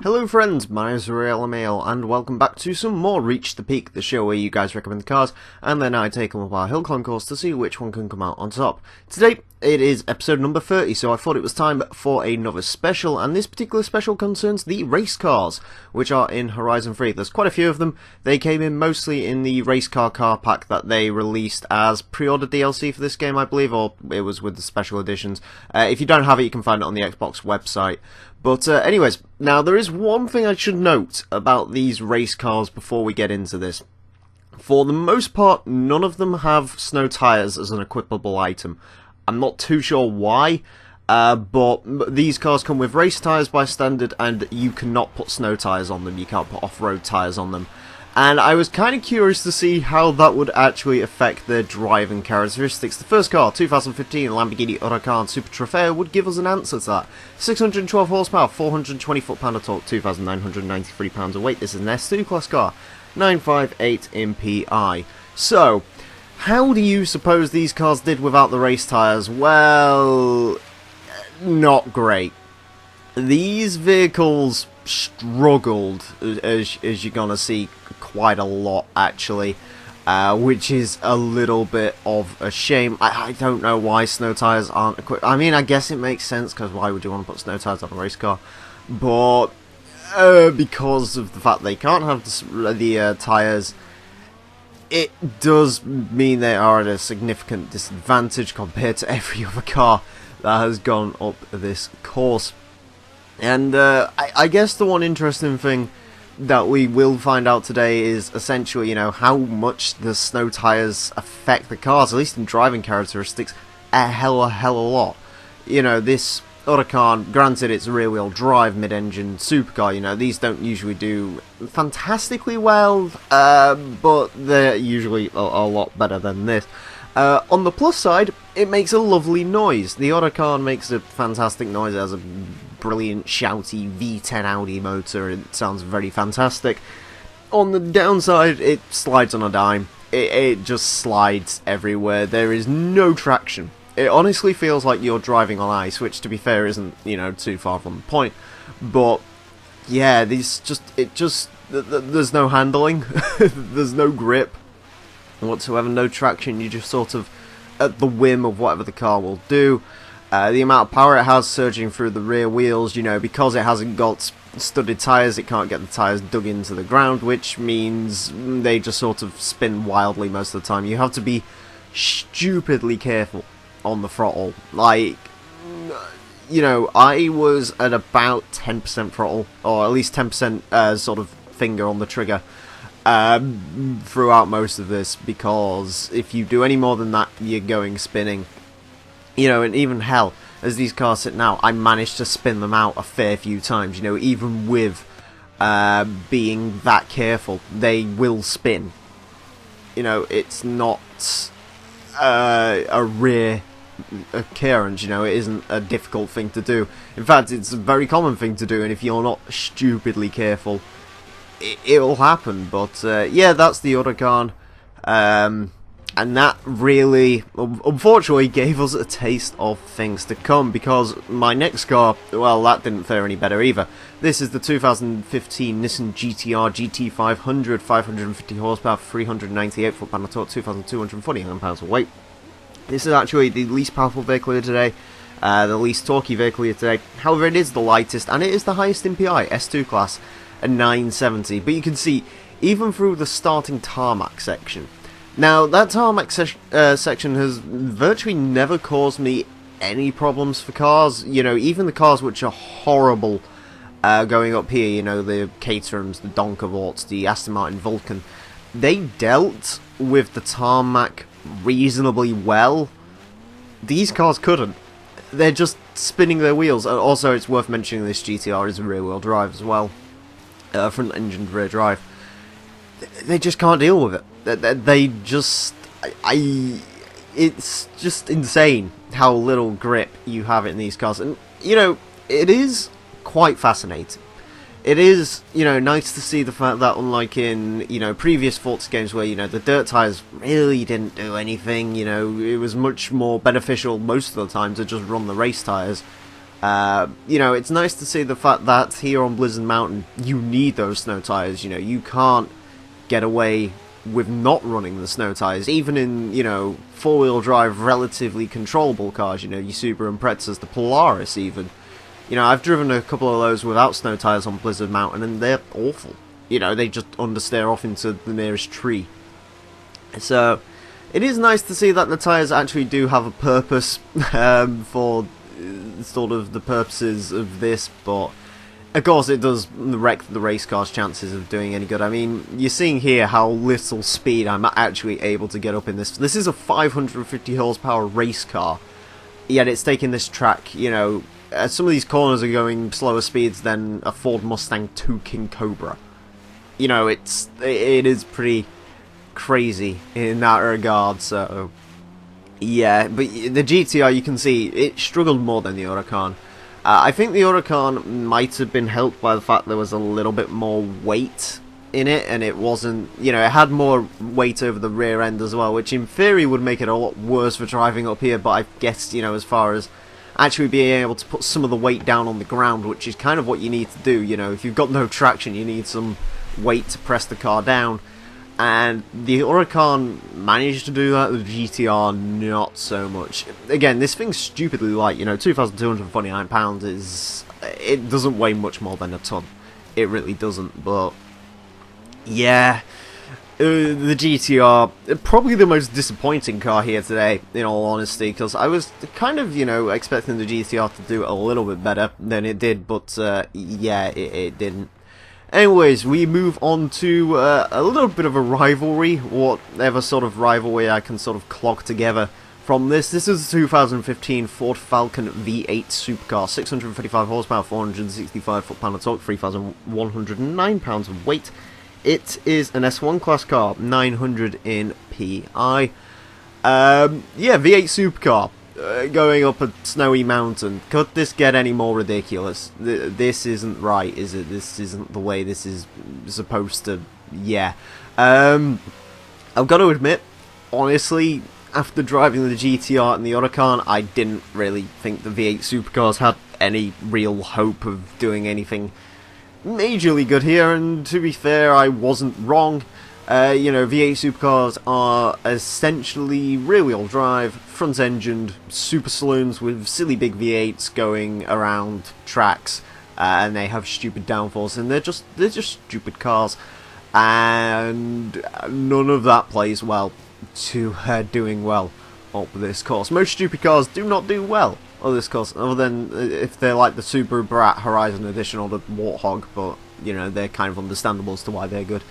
Hello friends, my name is Emile, and welcome back to some more Reach the Peak, the show where you guys recommend the cars, and then I take them up our hill climb course to see which one can come out on top. Today, it is episode number 30, so I thought it was time for another special, and this particular special concerns the race cars, which are in Horizon 3. There's quite a few of them. They came in mostly in the race car pack that they released as pre-order DLC for this game, I believe, or it was with the special editions. If you don't have it, you can find it on the Xbox website. But anyways, now there is one thing I should note about these race cars before we get into this. For the most part, none of them have snow tyres as an equipable item. I'm not too sure why, but these cars come with race tyres by standard, and you cannot put snow tyres on them. You can't put off-road tyres on them. And I was kind of curious to see how that would actually affect their driving characteristics. The first car, 2015 Lamborghini Huracan Super Trofeo, would give us an answer to that. 612 horsepower, 420 foot-pound of torque, 2,993 pounds of weight. This is an S2 class car, 958 MPI. So, how do you suppose these cars did without the race tyres? Well, not great. These vehicles struggled, as you're gonna see quite a lot actually, which is a little bit of a shame. I don't know why snow tyres aren't equipped. I mean, I guess it makes sense, because why would you want to put snow tyres on a race car? But because of the fact they can't have the tyres, it does mean they are at a significant disadvantage compared to every other car that has gone up this course. And I guess the one interesting thing that we will find out today is essentially, you know, how much the snow tyres affect the cars, at least in driving characteristics, a hell of a lot. You know, this Huracan, granted it's rear-wheel drive, mid-engine supercar, you know, these don't usually do fantastically well, but they're usually a lot better than this. On the plus side, it makes a lovely noise. The Huracan makes a fantastic noise. It has a brilliant, shouty V10 Audi motor. It sounds very fantastic. On the downside, it slides on a dime. It just slides everywhere. There is no traction. It honestly feels like you're driving on ice, which, to be fair, isn't, you know, too far from the point. But yeah, there's no handling. There's no grip whatsoever, no traction. You're just sort of at the whim of whatever the car will do. The amount of power it has surging through the rear wheels, you know, because it hasn't got studded tyres, it can't get the tyres dug into the ground, which means they just sort of spin wildly most of the time. You have to be stupidly careful on the throttle. Like, you know, I was at about 10% throttle, or at least 10% sort of finger on the trigger throughout most of this, because if you do any more than that, you're going spinning. You know, and even hell, as these cars sit now, I managed to spin them out a fair few times, you know, even with being that careful, they will spin. You know, it's not a rare occurrence, you know, it isn't a difficult thing to do. In fact, it's a very common thing to do, and if you're not stupidly careful, it'll happen. But yeah, that's the Huracan, and that really, unfortunately, gave us a taste of things to come, because my next car, well, that didn't fare any better either. This is the 2015 Nissan GTR GT500, 550 horsepower, 398 foot-pound of torque, 2,240 pounds of weight. This is actually the least powerful vehicle here today, the least torquey vehicle here today. However, it is the lightest, and it is the highest MPI, S2 class, a 970. But you can see, even through the starting tarmac section. Now, that tarmac section has virtually never caused me any problems for cars. You know, even the cars which are horrible going up here, you know, the Caterhams, the Donkervorts, the Aston Martin Vulcan, they dealt with the tarmac reasonably well. These cars couldn't. They're just spinning their wheels. And also, it's worth mentioning this GTR is rear-wheel drive as well. Front-engined rear drive. They just can't deal with it. They just... it's just insane how little grip you have in these cars. And, you know, it is quite fascinating. It is, you know, nice to see the fact that, unlike in, you know, previous Forza games where, you know, the dirt tyres really didn't do anything, you know, it was much more beneficial most of the time to just run the race tyres. You know, it's nice to see the fact that here on Blizzard Mountain, you need those snow tyres. You know, you can't get away with not running the snow tyres, even in, you know, four-wheel drive, relatively controllable cars, you know, your Subaru and Pretzers, the Polaris even. You know, I've driven a couple of those without snow tyres on Blizzard Mountain, and they're awful. You know, they just understeer off into the nearest tree. So, it is nice to see that the tyres actually do have a purpose for sort of the purposes of this, but of course it does wreck the race car's chances of doing any good. I mean, you're seeing here how little speed I'm actually able to get up in this. This is a 550 horsepower race car, yet it's taking this track, you know, some of these corners are going slower speeds than a Ford Mustang 2 King Cobra. You know, it is pretty crazy in that regard, so yeah, but the GTR, you can see, it struggled more than the Huracan. I think the Huracan might have been helped by the fact there was a little bit more weight in it, and it wasn't, you know, it had more weight over the rear end as well, which in theory would make it a lot worse for driving up here, but I guess, you know, as far as actually being able to put some of the weight down on the ground, which is kind of what you need to do, you know, if you've got no traction, you need some weight to press the car down. And the Huracan managed to do that, the GTR not so much. Again, this thing's stupidly light, you know, 2,249 pounds is... it doesn't weigh much more than a ton. It really doesn't, but... yeah, the GTR, probably the most disappointing car here today, in all honesty, because I was kind of, you know, expecting the GTR to do a little bit better than it did, but yeah, it didn't. Anyways, we move on to a little bit of a rivalry, whatever sort of rivalry I can sort of clog together from this. This is the 2015 Ford Falcon V8 Supercar, 655 horsepower, 465 foot-pound of torque, 3,109 pounds of weight. It is an S1 class car, 900 in PI. Yeah, V8 Supercar. Going up a snowy mountain. Could this get any more ridiculous? This isn't right, is it? This isn't the way this is supposed to... yeah. I've got to admit, honestly, after driving the GTR and the Huracan, I didn't really think the V8 Supercars had any real hope of doing anything majorly good here, and to be fair, I wasn't wrong. You know, V8 Supercars are essentially rear-wheel drive, front-engined super saloons with silly big V8s going around tracks, and they have stupid downforce, and they're just stupid cars, and none of that plays well to doing well up this course. Most stupid cars do not do well on this course, other than if they're like the Subaru Brat Horizon Edition or the Warthog, but you know, they're kind of understandable as to why they're good.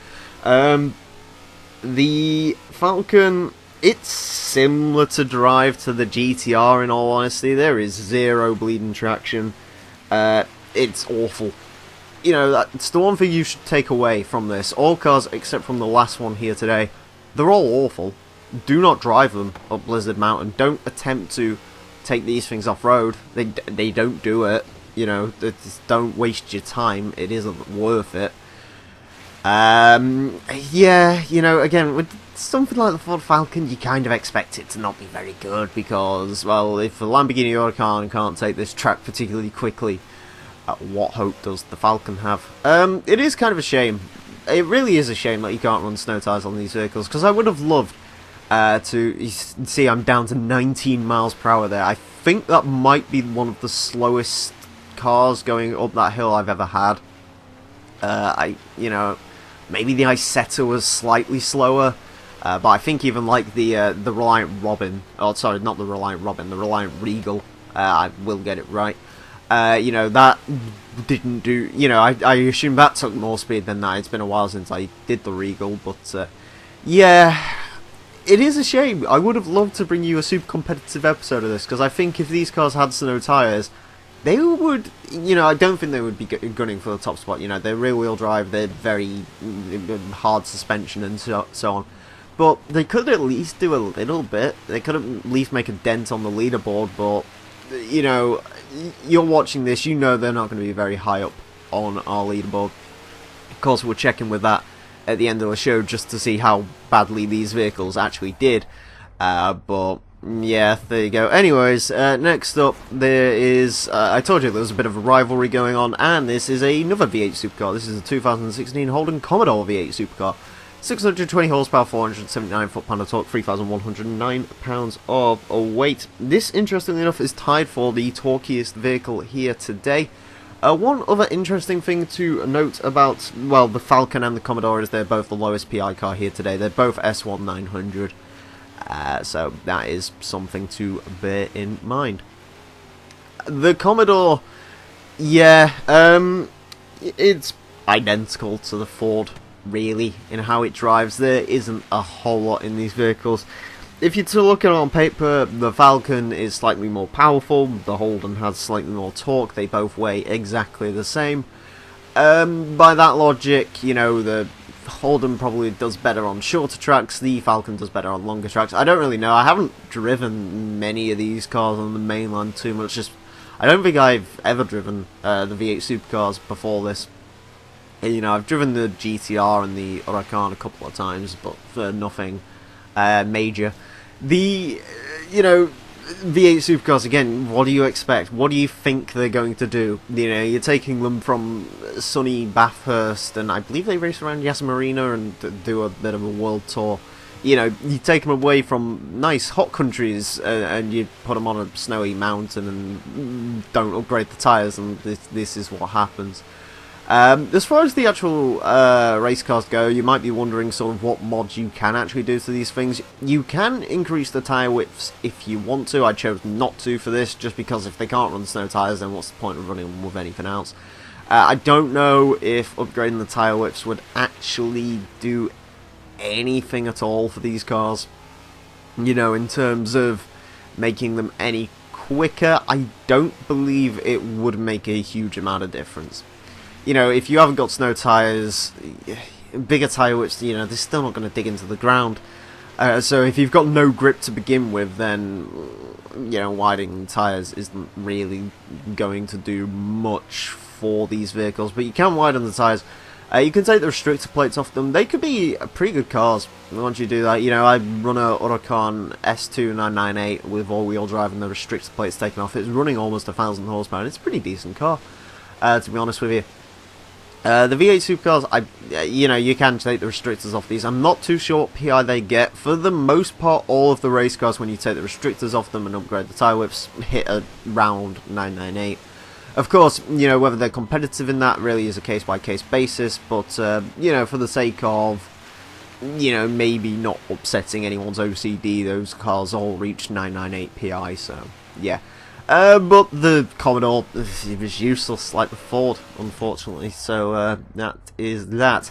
The Falcon, it's similar to drive to the GTR in all honesty. There is zero bleeding traction. It's awful. You know, that's the one thing you should take away from this. All cars, except from the last one here today, they're all awful. Do not drive them up Blizzard Mountain. Don't attempt to take these things off-road. They don't do it. You know, just don't waste your time. It isn't worth it. Yeah, you know, again, with something like the Ford Falcon, you kind of expect it to not be very good, because, well, if the Lamborghini Huracan can't take this track particularly quickly, what hope does the Falcon have? It is kind of a shame. It really is a shame that you can't run snow tyres on these vehicles, because I would have loved to see I'm down to 19 miles per hour there. I think that might be one of the slowest cars going up that hill I've ever had. You know, maybe the Isetta was slightly slower, but I think even like the Reliant Robin, oh sorry, not the Reliant Robin, the Reliant Regal, I will get it right. You know, that didn't do, you know, I assume that took more speed than that. It's been a while since I did the Regal, but yeah, it is a shame. I would have loved to bring you a super competitive episode of this, because I think if these cars had snow tyres, they would, you know, I don't think they would be gunning for the top spot. You know, they're rear-wheel drive, they're very hard suspension and so on. But they could at least do a little bit. They could at least make a dent on the leaderboard, but, you know, you're watching this, you know they're not going to be very high up on our leaderboard. Of course, we'll check in with that at the end of the show just to see how badly these vehicles actually did. But Yeah, there you go. Anyways, next up there is, I told you there was a bit of a rivalry going on, and this is another V8 supercar. This is a 2016 Holden Commodore V8 supercar. 620 horsepower, 479 foot-pound of torque, 3,109 pounds of weight. This, interestingly enough, is tied for the torquiest vehicle here today. One other interesting thing to note about, well, the Falcon and the Commodore is they're both the lowest PI car here today. They're both S1 900. So that is something to bear in mind. The Commodore, yeah, it's identical to the Ford, really, in how it drives. There isn't a whole lot in these vehicles. If you're to look at it on paper, the Falcon is slightly more powerful, the Holden has slightly more torque, they both weigh exactly the same. By that logic, you know, the Holden probably does better on shorter tracks, the Falcon does better on longer tracks. I don't really know, I haven't driven many of these cars on the mainland too much, I don't think I've ever driven the V8 supercars before this. You know, I've driven the GTR and the Huracan a couple of times, but for nothing major. The, you know, V8 supercars, again, what do you expect? What do you think they're going to do? You know, you're taking them from sunny Bathurst, and I believe they race around Yas Marina and do a bit of a world tour. You know, you take them away from nice hot countries and you put them on a snowy mountain and don't upgrade the tyres, and this is what happens. As far as the actual race cars go, you might be wondering sort of what mods you can actually do to these things. You can increase the tyre widths if you want to. I chose not to for this, just because if they can't run snow tyres, then what's the point of running them with anything else? I don't know if upgrading the tyre widths would actually do anything at all for these cars. You know, in terms of making them any quicker, I don't believe it would make a huge amount of difference. You know, if you haven't got snow tyres, bigger tyre widths, you know, they're still not going to dig into the ground. So if you've got no grip to begin with, then, you know, widening tyres isn't really going to do much for these vehicles. But you can widen the tyres. You can take the restrictor plates off them. They could be pretty good cars once you do that. You know, I run a Huracan S2 998 with all-wheel drive and the restrictor plates taken off. It's running almost 1,000 horsepower, and it's a pretty decent car, to be honest with you. The V8 supercars, you know, you can take the restrictors off these. I'm not too sure what PI they get. For the most part, all of the race cars, when you take the restrictors off them and upgrade the tyre widths, hit around 998. Of course, you know, whether they're competitive in that really is a case-by-case basis, but, you know, for the sake of, you know, maybe not upsetting anyone's OCD, those cars all reach 998 PI, so, yeah. But the Commodore, it was useless like the Ford, unfortunately, so that is that.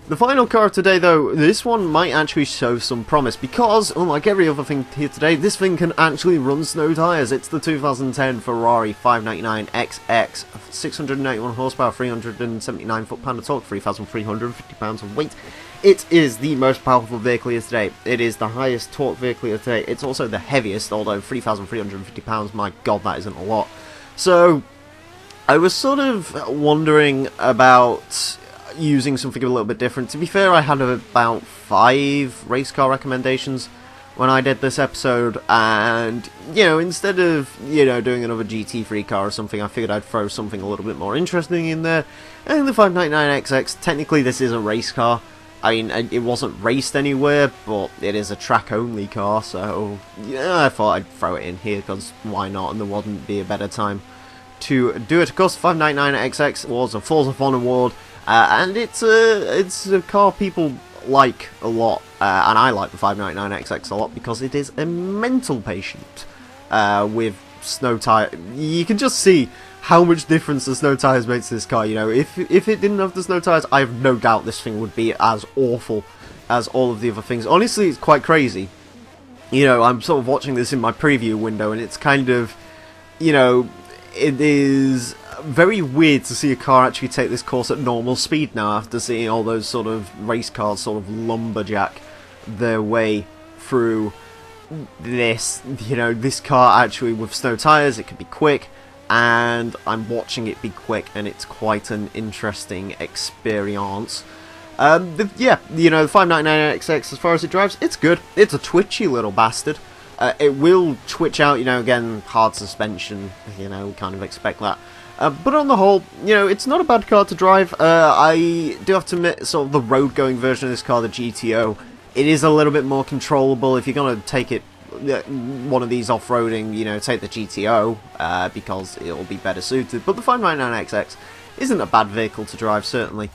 The final car of today, though, this one might actually show some promise, because, unlike every other thing here today, this thing can actually run snow tyres. It's the 2010 Ferrari 599XX, 691 horsepower, 379 foot-pound of torque, 3,350 pounds of weight. It is the most powerful vehicle here today. It is the highest torque vehicle here today. It's also the heaviest, although 3,350 pounds, my god, that isn't a lot. So, I was sort of wondering about using something a little bit different. To be fair, I had about 5 race car recommendations when I did this episode, and, you know, instead of, you know, doing another GT3 car or something, I figured I'd throw something a little bit more interesting in there. And the 599XX, technically this is a race car. I mean, it wasn't raced anywhere, but it is a track-only car, so yeah, I thought I'd throw it in here, because why not, and there wouldn't be a better time to do it. Of course, 599XX was a Forza Fun award, and it's a car people like a lot, and I like the 599XX a lot, because it is a mental patient with snow tyre. You can just see how much difference the snow tyres makes to this car. You know, if it didn't have the snow tyres, I have no doubt this thing would be as awful as all of the other things. Honestly, it's quite crazy. You know, I'm sort of watching this in my preview window, and it's kind of, you know, it is very weird to see a car actually take this course at normal speed now, after seeing all those sort of race cars sort of lumberjack their way through this. You know, this car actually with snow tyres, it could be quick, and I'm watching it be quick, and it's quite an interesting experience. Yeah, you know, the 599XX, as far as it drives, it's good. It's a twitchy little bastard. It will twitch out, you know, again, hard suspension, you know, we kind of expect that. But on the whole, you know, it's not a bad car to drive. I do have to admit, sort of the road-going version of this car, the GTO, it is a little bit more controllable. If you're going to take it, one of these off-roading, you know, take the GTO, because it'll be better suited. But the 599XX isn't a bad vehicle to drive, certainly.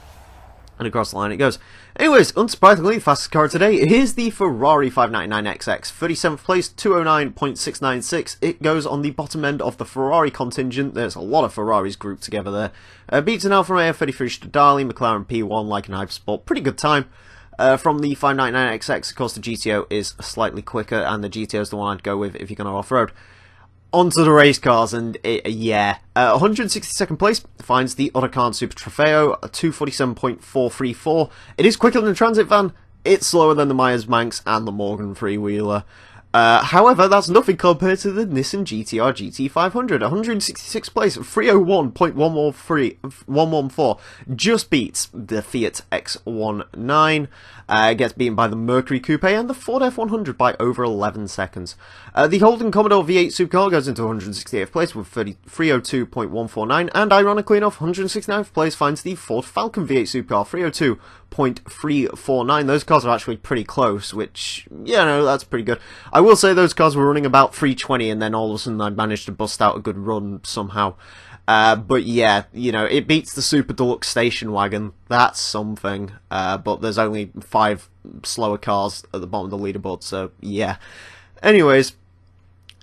And across the line it goes. Anyways, unsurprisingly, the fastest car today is the Ferrari 599XX. 37th place, 209.696. It goes on the bottom end of the Ferrari contingent. There's a lot of Ferraris grouped together there. Beats an Alfa Romeo 33 Stradale, McLaren P1, like an Hypersport. Pretty good time. From the 599XX, of course, the GTO is slightly quicker, and the GTO is the one I'd go with if you're going to off-road. Onto the race cars, and yeah, 162nd place finds the Huracan Super Trofeo, 247.434. It is quicker than the Transit van, it's slower than the Myers-Manx and the Morgan freewheeler. However, that's nothing compared to the Nissan GTR GT500, 166th place, 301.114, just beats the Fiat X19, gets beaten by the Mercury Coupe and the Ford F100 by over 11 seconds. The Holden Commodore V8 Supercar goes into 168th place with 302.149, and ironically enough, 169th place finds the Ford Falcon V8 Supercar, 302.349. Those cars are actually pretty close, which, you know, that's pretty good. I will say those cars were running about 320, and then all of a sudden I managed to bust out a good run somehow. But yeah, you know, it beats the Super Deluxe station wagon. That's something. But there's only 5 slower cars at the bottom of the leaderboard, so yeah. Anyways,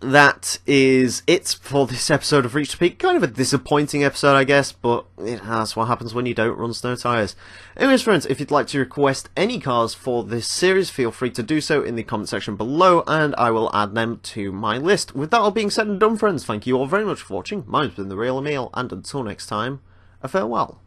that is it for this episode of Reach the Peak. Kind of a disappointing episode, I guess, but that's what happens when you don't run snow tyres. Anyways, friends, if you'd like to request any cars for this series, feel free to do so in the comment section below, and I will add them to my list. With that all being said and done, friends, thank you all very much for watching. Mine's been The Real Emile, and until next time, a farewell.